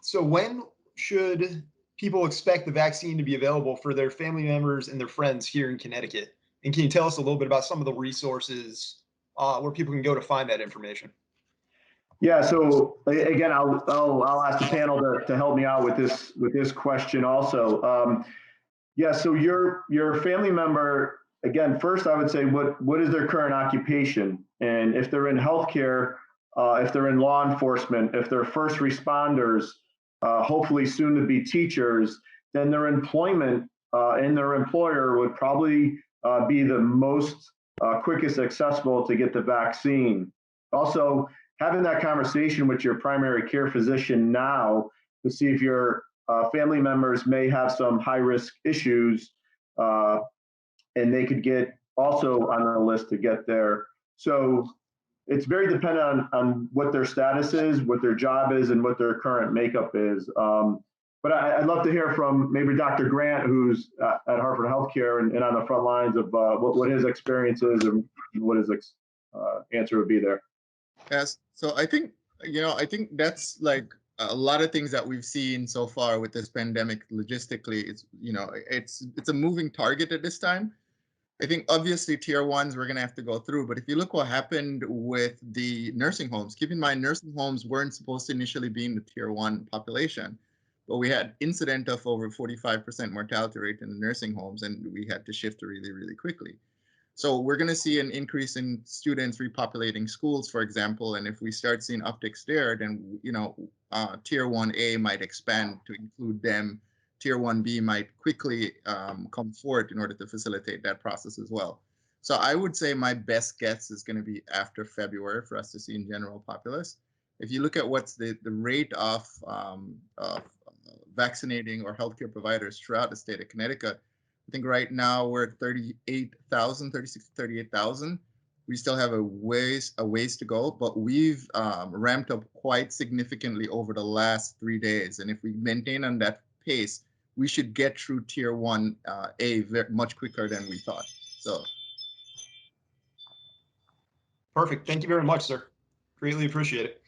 So when should people expect the vaccine to be available for their family members and their friends here in Connecticut? And can you tell us a little bit about some of the resources where people can go to find that information? Yeah, so again, I'll ask the panel to help me out with this question also. Yeah, so your family member, again, first I would say what is their current occupation, and if they're in healthcare, if they're in law enforcement, if they're first responders, hopefully soon to be teachers, then their employment and their employer would probably be the most quickest accessible to get the vaccine. Also, having that conversation with your primary care physician now to see if your family members may have some high risk issues, and they could get also on the list to get there. So it's very dependent on what their status is, what their job is, and what their current makeup is. But I'd love to hear from maybe Dr. Grant, who's at Hartford HealthCare and on the front lines of what his experience is and what his answer would be there. Yes, so I think that's like a lot of things that we've seen so far with this pandemic logistically. It's a moving target at this time. I think obviously tier ones we're going to have to go through, but if you look what happened with the nursing homes, keep in mind nursing homes weren't supposed to initially be in the tier one population, but we had incident of over 45% mortality rate in the nursing homes, and we had to shift really, really quickly. So we're going to see an increase in students repopulating schools, for example, and if we start seeing upticks there, then tier 1A might expand to include them. Tier 1B might quickly come forward in order to facilitate that process as well. So I would say my best guess is going to be after February for us to see in general populace. If you look at what's the rate of vaccinating or healthcare providers throughout the state of Connecticut, I think right now we're at 38,000, 36 to 38,000. We still have a ways to go, but we've ramped up quite significantly over the last 3 days. And if we maintain on that pace, we should get through tier 1A much quicker than we thought. So. Perfect. Thank you very much, sir. Greatly appreciate it.